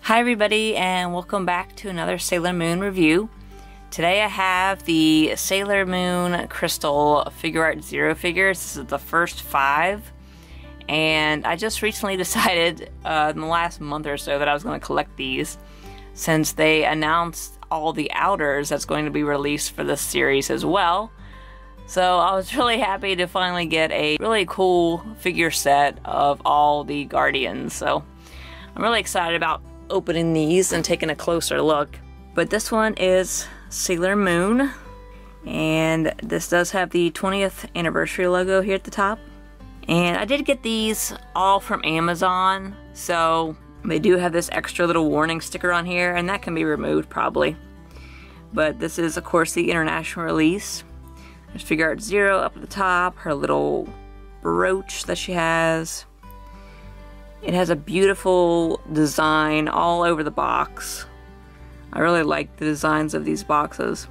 Hi everybody, and welcome back to another Sailor Moon review. Today I have the Sailor Moon Crystal Figuarts Zero figures. This is the first 5, and I just recently decided in the last month or so that I was going to collect these since they announced all the outers that's going to be released for this series as well. So I was really happy to finally get a really cool figure set of all the Guardians. So I'm really excited about opening these and taking a closer look. But this one is Sailor Moon, and this does have the 20th anniversary logo here at the top. And I did get these all from Amazon, so they do have this extra little warning sticker on here, and that can be removed probably. But this is of course the international release. There's Figuarts Zero up at the top, her little brooch that she has. It has a beautiful design all over the box. I really like the designs of these boxes.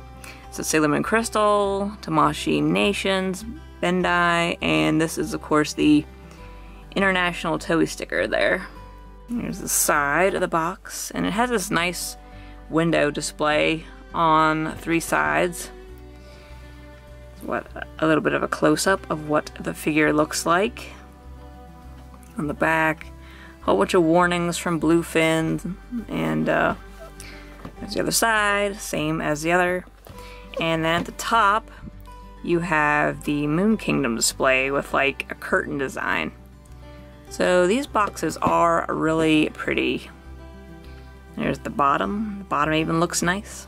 So Sailor Moon Crystal, Tamashii Nations, Bandai, and this is of course the international Toei sticker there. Here's the side of the box, and it has this nice window display on 3 sides. A little bit of a close-up of what the figure looks like. On the back, a whole bunch of warnings from Bluefin, and there's the other side, same as the other. And then at the top, you have the Moon Kingdom display with like a curtain design. So these boxes are really pretty. There's the bottom. The bottom even looks nice.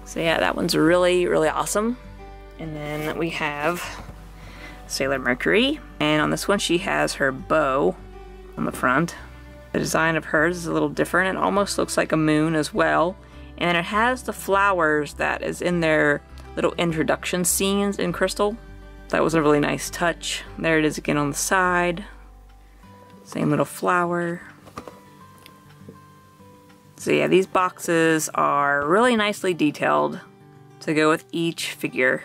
So yeah, that one's really, really awesome. And then we have Sailor Mercury. And on this one, she has her bow on the front. The design of hers is a little different. It almost looks like a moon as well. And it has the flowers that is in their little introduction scenes in Crystal. That was a really nice touch. There it is again on the side. Same little flower. So yeah, these boxes are really nicely detailed to go with each figure.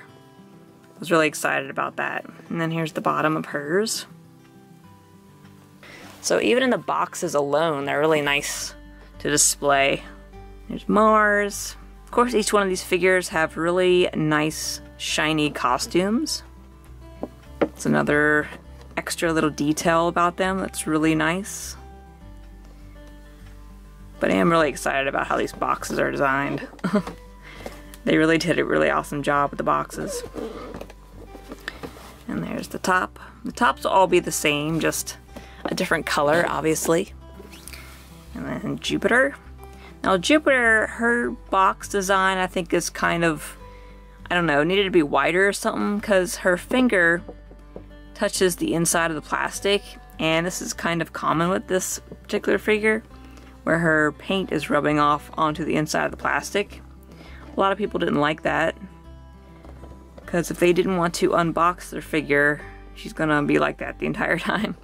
I was really excited about that. And then here's the bottom of hers. So even in the boxes alone, they're really nice to display. There's Mars. Of course, each one of these figures have really nice, shiny costumes. It's another extra little detail about them that's really nice. But I am really excited about how these boxes are designed. They really did a really awesome job with the boxes. And there's the top. The tops will all be the same, just a different color, obviously. And then Jupiter. Now Jupiter, her box design I think is kind of, I don't know, needed to be wider or something, because her finger touches the inside of the plastic, and this is kind of common with this particular figure, where her paint is rubbing off onto the inside of the plastic. A lot of people didn't like that, because if they didn't want to unbox their figure, she's gonna be like that the entire time.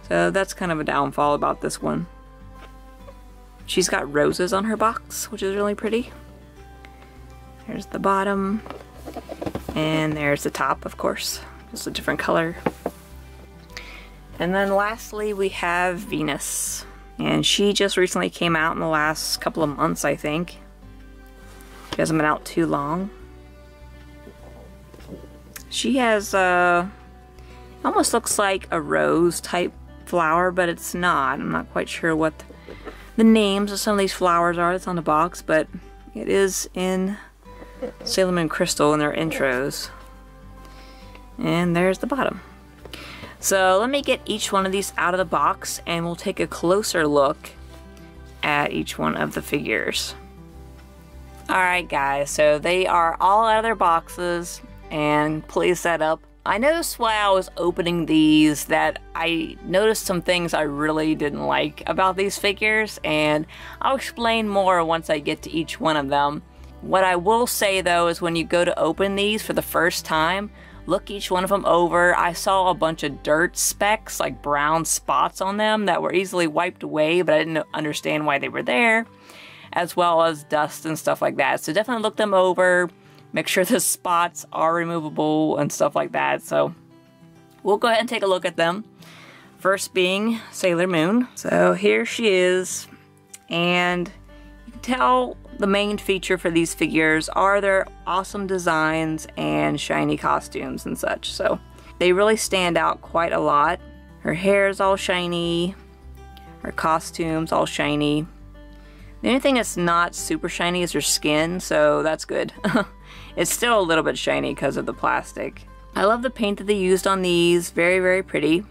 So that's kind of a downfall about this one. She's got roses on her box, which is really pretty. There's the bottom, and there's the top, of course, just a different color. And then lastly we have Venus. And she just recently came out in the last couple of months, I think. She hasn't been out too long. She has, almost looks like a rose type flower, but it's not. I'm not quite sure what the names of some of these flowers are that's on the box, but it is in Sailor Moon Crystal in their intros. And there's the bottom. So let me get each one of these out of the box, and we'll take a closer look at each one of the figures. Alright guys, so they are all out of their boxes and completely set up. I noticed while I was opening these that I noticed some things I really didn't like about these figures, and I'll explain more once I get to each one of them. What I will say though is when you go to open these for the first time, look each one of them over. I saw a bunch of dirt specks, like brown spots on them that were easily wiped away, but I didn't understand why they were there, as well as dust and stuff like that. So definitely look them over, make sure the spots are removable and stuff like that. So we'll go ahead and take a look at them. First being Sailor Moon. So here she is, and you can tell the main feature for these figures are their awesome designs and shiny costumes and such. So they really stand out quite a lot. Her hair is all shiny, her costume's all shiny. The only thing that's not super shiny is her skin, so that's good. It's still a little bit shiny because of the plastic. I love the paint that they used on these, very, very pretty.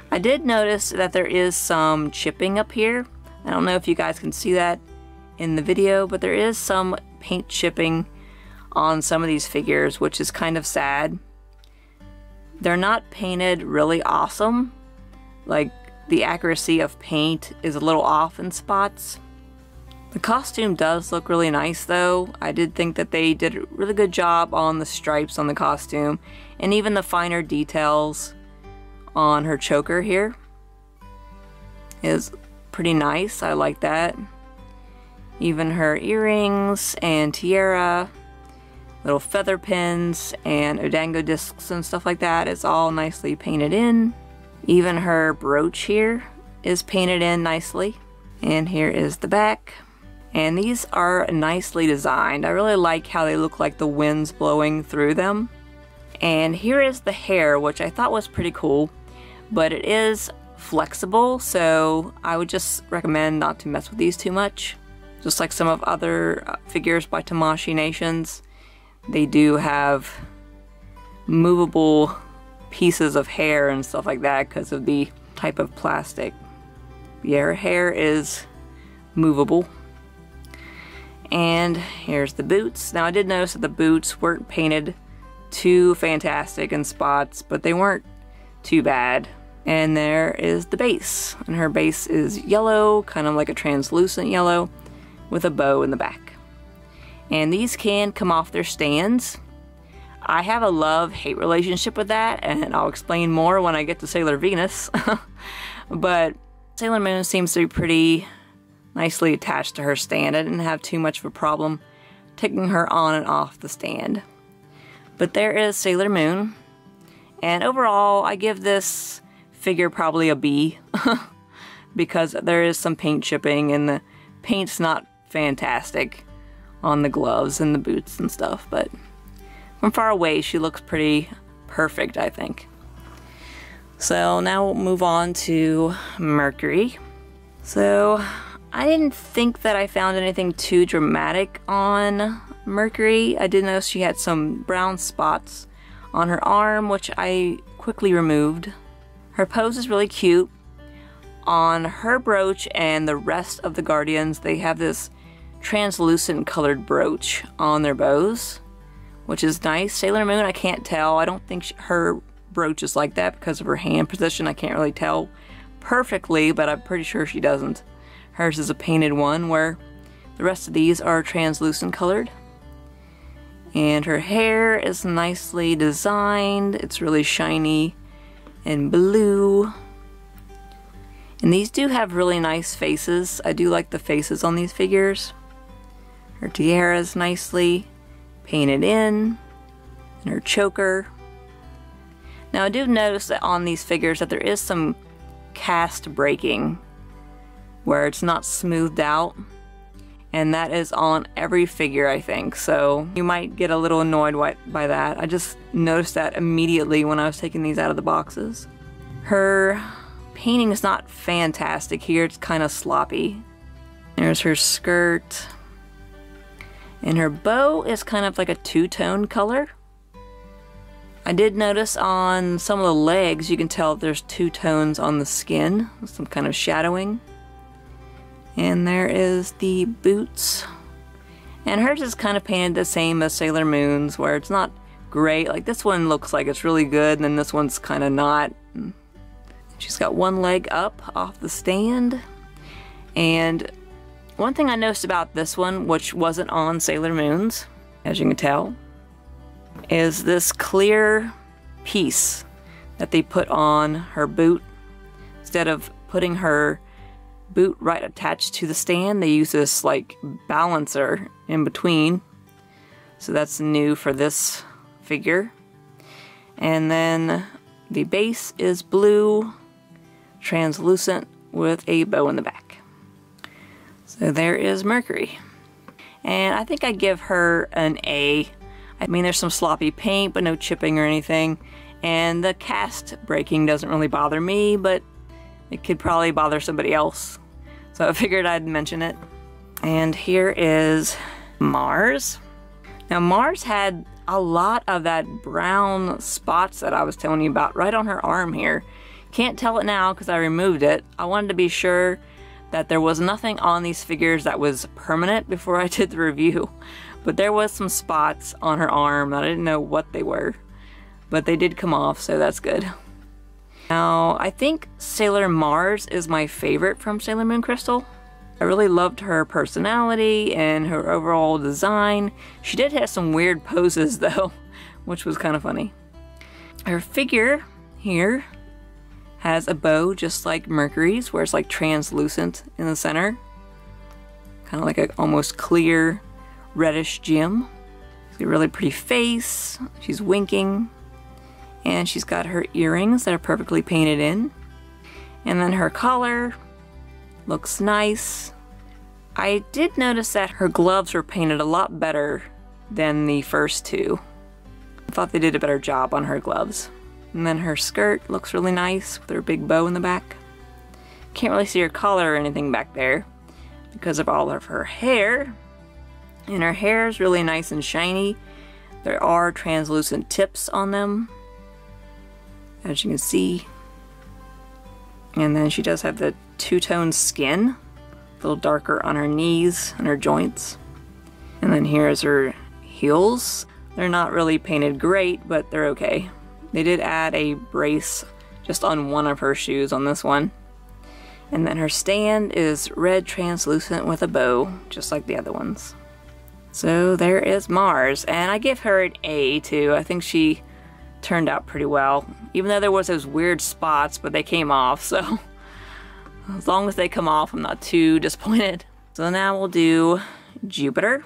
I did notice that there is some chipping up here. I don't know if you guys can see that in the video, but there is some paint chipping on some of these figures, which is kind of sad. They're not painted really awesome. Like, the accuracy of paint is a little off in spots. The costume does look really nice though. I did think that they did a really good job on the stripes on the costume, and even the finer details on her choker here is pretty nice. I like that. Even her earrings and tiara, little feather pins and odango discs and stuff like that is all nicely painted in. Even her brooch here is painted in nicely. And here is the back. And these are nicely designed. I really like how they look like the wind's blowing through them. And here is the hair, which I thought was pretty cool, but it is flexible, so I would just recommend not to mess with these too much. Just like some of other figures by Tamashii Nations, they do have movable pieces of hair and stuff like that because of the type of plastic. Yeah, her hair is movable. And here's the boots. Now I did notice that the boots weren't painted too fantastic in spots, but they weren't too bad. And there is the base. And her base is yellow, kind of like a translucent yellow, with a bow in the back. And these can come off their stands. I have a love-hate relationship with that, and I'll explain more when I get to Sailor Venus. But Sailor Moon seems to be pretty nicely attached to her stand. I didn't have too much of a problem taking her on and off the stand. But there is Sailor Moon. And overall, I give this figure probably a B. Because there is some paint chipping, and the paint's not fantastic on the gloves and the boots and stuff, but from far away she looks pretty perfect, I think. So now we'll move on to Mercury. So I didn't think that I found anything too dramatic on Mercury. I did notice she had some brown spots on her arm, which I quickly removed. Her pose is really cute. On her brooch and the rest of the Guardians, they have this translucent colored brooch on their bows, which is nice. Sailor Moon, I can't tell. I don't think her brooch is like that because of her hand position. I can't really tell perfectly, but I'm pretty sure she doesn't. Hers is a painted one, where the rest of these are translucent colored. And her hair is nicely designed. It's really shiny and blue. And these do have really nice faces. I do like the faces on these figures. Her tiara is nicely painted in, and her choker. Now I do notice that on these figures that there is some cast breaking, where it's not smoothed out, and that is on every figure, I think, so you might get a little annoyed by that. I just noticed that immediately when I was taking these out of the boxes. Her painting is not fantastic here, it's kind of sloppy. There's her skirt. And her bow is kind of like a two-tone color. I did notice on some of the legs, you can tell there's two tones on the skin, some kind of shadowing. And there is the boots. And hers is kind of painted the same as Sailor Moon's, where it's not great. Like this one looks like it's really good, and then this one's kind of not. She's got one leg up off the stand. And one thing I noticed about this one, which wasn't on Sailor Moon's, as you can tell, is this clear piece that they put on her boot. Instead of putting her boot right attached to the stand, they use this like balancer in between. So that's new for this figure. And then the base is blue, translucent with a bow in the back. So there is Mercury. And I think I give her an A. I mean, there's some sloppy paint, but no chipping or anything. And the cast breaking doesn't really bother me, but it could probably bother somebody else. So I figured I'd mention it. And here is Mars. Now Mars had a lot of that brown spots that I was telling you about right on her arm here. Can't tell it now because I removed it. I wanted to be sure that there was nothing on these figures that was permanent before I did the review. But there was some spots on her arm that I didn't know what they were. But they did come off, so that's good. Now, I think Sailor Mars is my favorite from Sailor Moon Crystal. I really loved her personality and her overall design. She did have some weird poses though, which was kind of funny. Her figure here has a bow just like Mercury's, where it's like translucent in the center. Kind of like an almost clear reddish gem. She's got a really pretty face. She's winking. And she's got her earrings that are perfectly painted in. And then her collar looks nice. I did notice that her gloves were painted a lot better than the first two. I thought they did a better job on her gloves. And then her skirt looks really nice with her big bow in the back. Can't really see her collar or anything back there because of all of her hair. And her hair is really nice and shiny. There are translucent tips on them, as you can see. And then she does have the two-tone skin, a little darker on her knees and her joints. And then here's her heels. They're not really painted great, but they're okay. They did add a brace just on one of her shoes on this one. And then her stand is red translucent with a bow, just like the other ones. So there is Mars, and I give her an A too. I think she turned out pretty well, even though there was those weird spots, but they came off, so as long as they come off, I'm not too disappointed. So now we'll do Jupiter.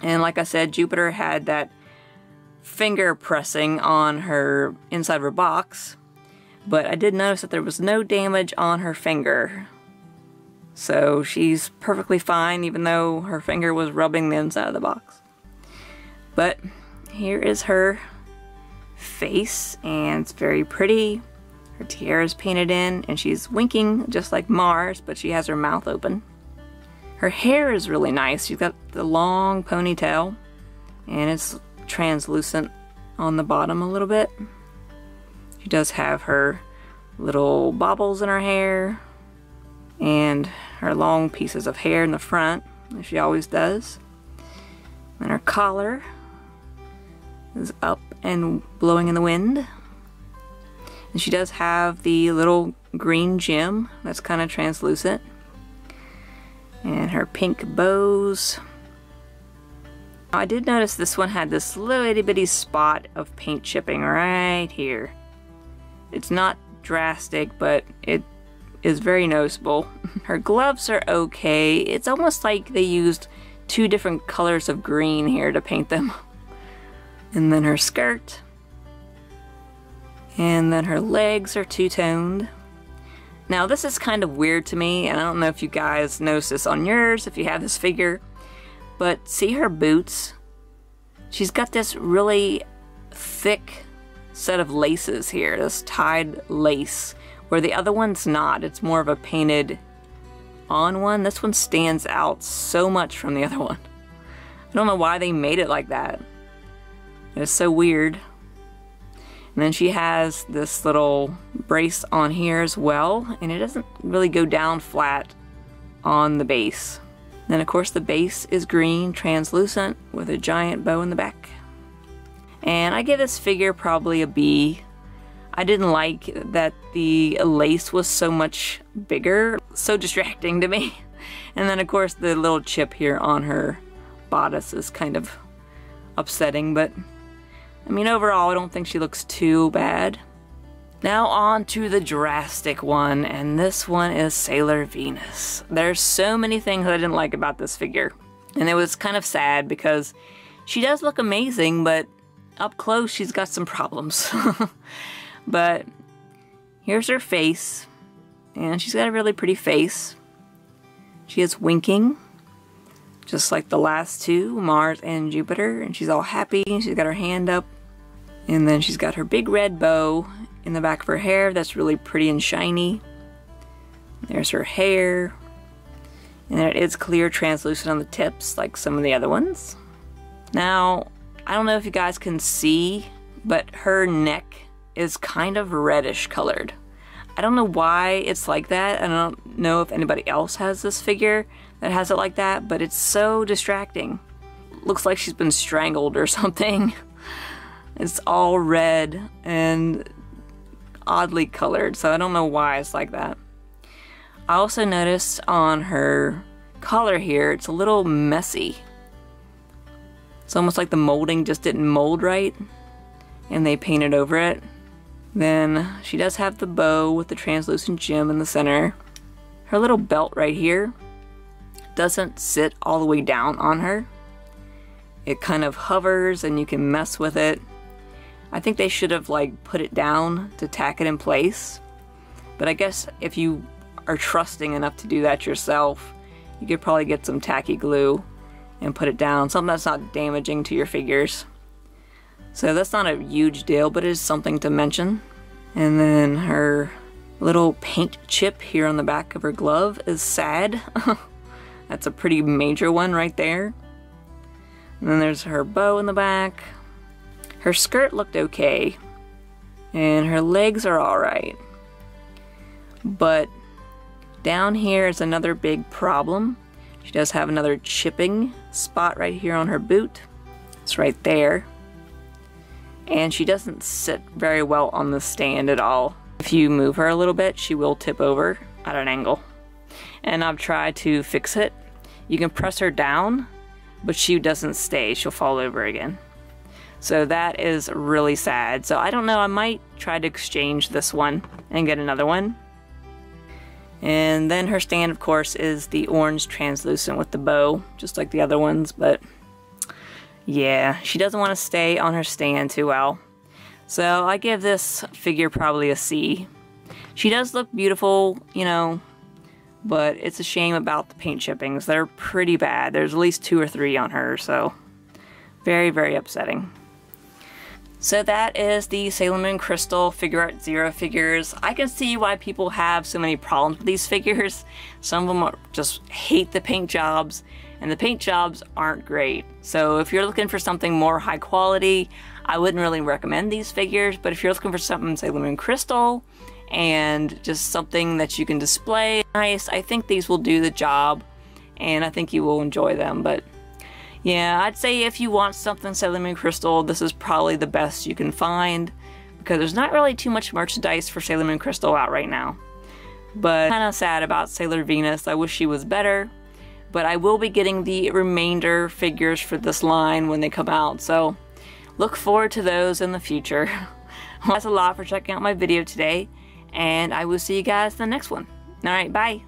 And like I said, Jupiter had that finger pressing on her inside of her box, but I did notice that there was no damage on her finger. So she's perfectly fine, even though her finger was rubbing the inside of the box. But here is her face, and it's very pretty. Her tiara is painted in, and she's winking just like Mars, but she has her mouth open. Her hair is really nice. She's got the long ponytail, and it's translucent on the bottom a little bit. She does have her little bobbles in her hair, and her long pieces of hair in the front, as she always does. And her collar is up and blowing in the wind. And she does have the little green gem that's kind of translucent. And her pink bows. I did notice this one had this little itty bitty spot of paint chipping right here. It's not drastic, but it is very noticeable. Her gloves are okay. It's almost like they used two different colors of green here to paint them. And then her skirt. And then her legs are two-toned. Now this is kind of weird to me, and I don't know if you guys notice this on yours, if you have this figure, but see her boots? She's got this really thick set of laces here, this tied lace, where the other one's not. It's more of a painted on one. This one stands out so much from the other one. I don't know why they made it like that. It's so weird. And then she has this little brace on here as well, and it doesn't really go down flat on the base. Then of course the base is green, translucent, with a giant bow in the back. And I give this figure probably a B. I didn't like that the lace was so much bigger, so distracting to me. And then of course the little chip here on her bodice is kind of upsetting, but I mean, overall, I don't think she looks too bad. Now on to the drastic one, and this one is Sailor Venus. There's so many things I didn't like about this figure, and it was kind of sad because she does look amazing, but up close she's got some problems. But here's her face. and she's got a really pretty face. She is winking, just like the last two, Mars and Jupiter, and she's all happy. She's got her hand up, and then she's got her big red bow in the back of her hair that's really pretty and shiny. There's her hair, and it is clear translucent on the tips like some of the other ones. Now, I don't know if you guys can see, but her neck is kind of reddish colored. I don't know why it's like that. I don't know if anybody else has this figure that has it like that, but it's so distracting. Looks like she's been strangled or something. It's all red and oddly colored, so I don't know why it's like that. I also noticed on her collar here, it's a little messy. It's almost like the molding just didn't mold right, and they painted over it. Then she does have the bow with the translucent gem in the center. Her little belt right here doesn't sit all the way down on her. It kind of hovers and you can mess with it. I think they should have like put it down to tack it in place. But I guess if you are trusting enough to do that yourself, you could probably get some tacky glue and put it down. Something that's not damaging to your figures. So that's not a huge deal, but it is something to mention. And then her little paint chip here on the back of her glove is sad. That's a pretty major one right there. And then there's her bow in the back. Her skirt looked okay. And her legs are alright. But down here is another big problem. She does have another chipping spot right here on her boot. It's right there. And she doesn't sit very well on the stand at all. If you move her a little bit, she will tip over at an angle. And I've tried to fix it. You can press her down, but she doesn't stay. She'll fall over again. So that is really sad. So I don't know, I might try to exchange this one and get another one. And then her stand, of course, is the orange translucent with the bow, just like the other ones, but yeah, she doesn't want to stay on her stand too well. So I give this figure probably a C. She does look beautiful, you know, but it's a shame about the paint chippings. They're pretty bad. There's at least 2 or 3 on her, so very, very upsetting. So that is the Sailor Moon Crystal Figuarts Zero figures. I can see why people have so many problems with these figures. Some of them just hate the paint jobs, and the paint jobs aren't great. So if you're looking for something more high quality, I wouldn't really recommend these figures, but if you're looking for something Sailor Moon Crystal and just something that you can display nice, I think these will do the job, and I think you will enjoy them. But yeah, I'd say if you want something Sailor Moon Crystal, this is probably the best you can find, because there's not really too much merchandise for Sailor Moon Crystal out right now. But kind of sad about Sailor Venus. I wish she was better. But I will be getting the remainder figures for this line when they come out, so look forward to those in the future. Well, that's a lot for checking out my video today, and I will see you guys in the next one. Alright, bye!